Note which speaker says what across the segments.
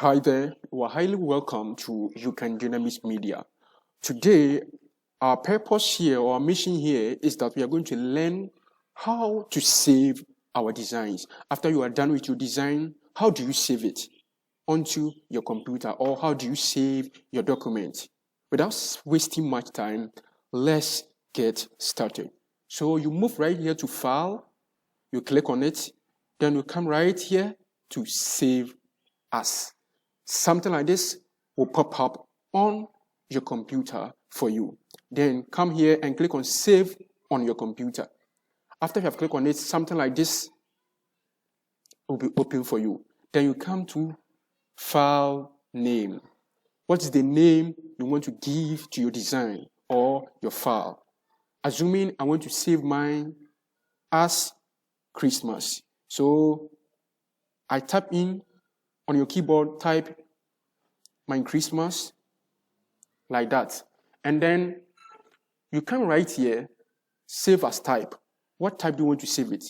Speaker 1: Hi there, you are highly welcome to UCAN Dynamics Media. Today, our purpose here or our mission here is that we are going to learn how to save our designs. After you are done with your design, how do you save it onto your computer, or how do you save your document? Without wasting much time, let's get started. So you move right here to File, you click on it, then you come right here to Save As. Something like this will pop up on your computer for you. Then come here and click on Save on your computer. After you have clicked on it, something like this will be open for you. Then you come to File Name. What is the name you want to give to your design or your file? Assuming I want to save mine as Christmas. So I type in on your keyboard, type my Christmas like that. And then you come right here, save as type. What type do you want to save it?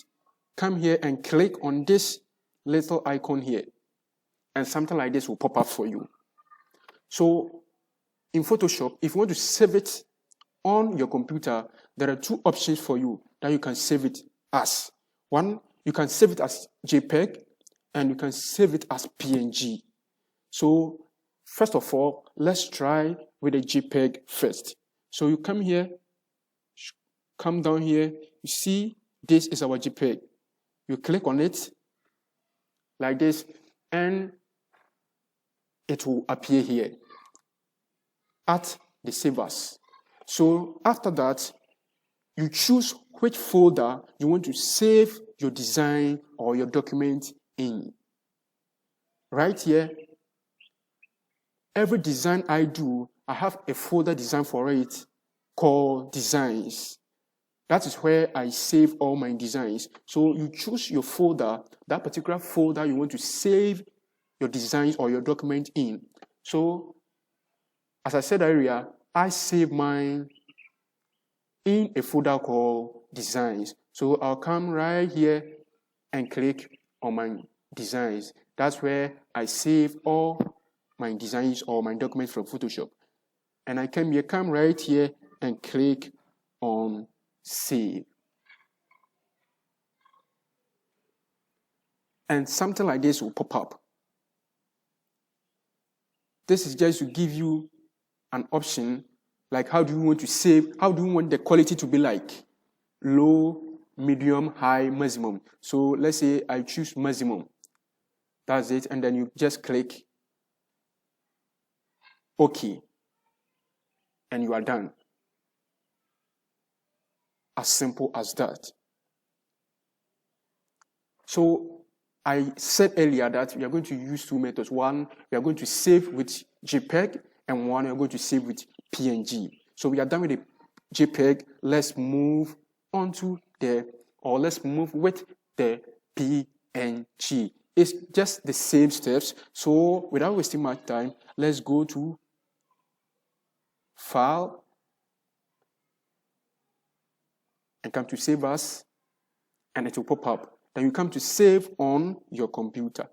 Speaker 1: Come here and click on this little icon here. And something like this will pop up for you. So in Photoshop, if you want to save it on your computer, there are two options for you that you can save it as. One, you can save it as JPEG, and you can save it as PNG. So first of all, let's try with a JPEG first. So you come here, come down here, you see this is our JPEG. You click on it like this, and it will appear here at the Save As. So after that, you choose which folder you want to save your design or your document in. Right here, every design I do, I have a folder designed for it called Designs. That is where I save all my designs. So you choose your folder, that particular folder you want to save your designs or your document in. So, as I said earlier, I save mine in a folder called Designs. So I'll come right here and click on my designs. That's where I save all my designs or my documents from Photoshop. And I come right here and click on Save. And something like this will pop up. This is just to give you an option, like how do you want to save, how do you want the quality to be like? Low, medium, high, maximum. So let's say I choose maximum. That's it, and then you just click OK, and you are done. As simple as that. So I said earlier that we are going to use two methods. One, we are going to save with JPEG, and one, we are going to save with PNG. So we are done with the JPEG. Let's move onto let's move with the PNG. It's just the same steps. So without wasting much time, let's go to File and come to Save As, and it will pop up. Then you come to Save on your computer,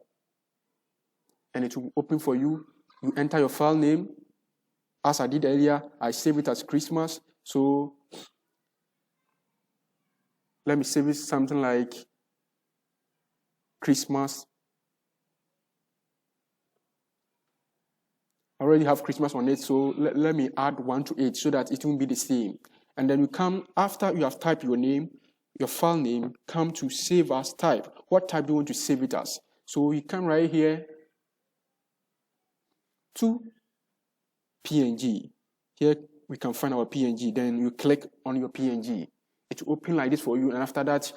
Speaker 1: and it will open for you. You enter your file name. As I did earlier, I save it as Christmas. So let me save it something like Christmas. I already have Christmas on it, so let me add 1 to 8 so that it won't be the same. And then you come, after you have typed your name, your file name, come to Save As type. What type do you want to save it as? So you come right here to PNG. Here we can find our PNG. Then you click on your PNG. It will open like this for you, and after that,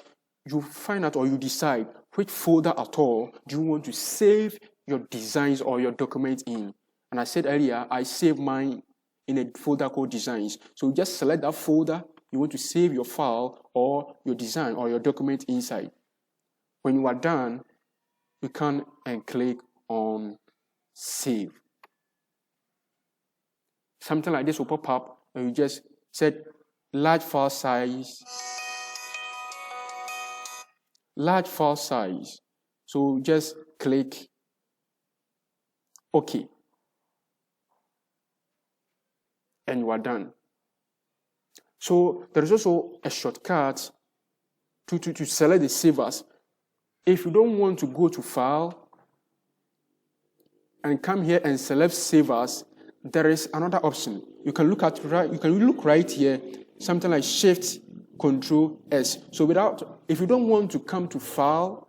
Speaker 1: you find out or you decide which folder at all do you want to save your designs or your document in. And I said earlier, I save mine in a folder called Designs. So you just select that folder you want to save your file or your design or your document inside. When you are done, you come and click on Save. Something like this will pop up, and you just set large file size. Large file size. So just click OK. And you are done. So there is also a shortcut to select the save as. If you don't want to go to File and come here and select Save As, there is another option. You can look right here, something like Shift Control S. So if you don't want to come to File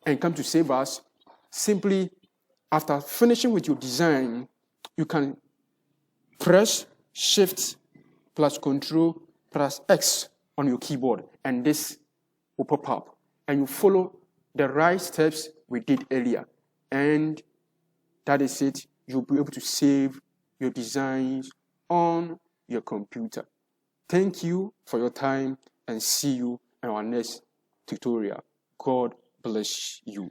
Speaker 1: and come to Save As, simply after finishing with your design, you can press Shift plus Control plus X on your keyboard, and this will pop up. And you follow the right steps we did earlier. And that is it. You'll be able to save your designs on your computer. Thank you for your time, and see you in our next tutorial. God bless you.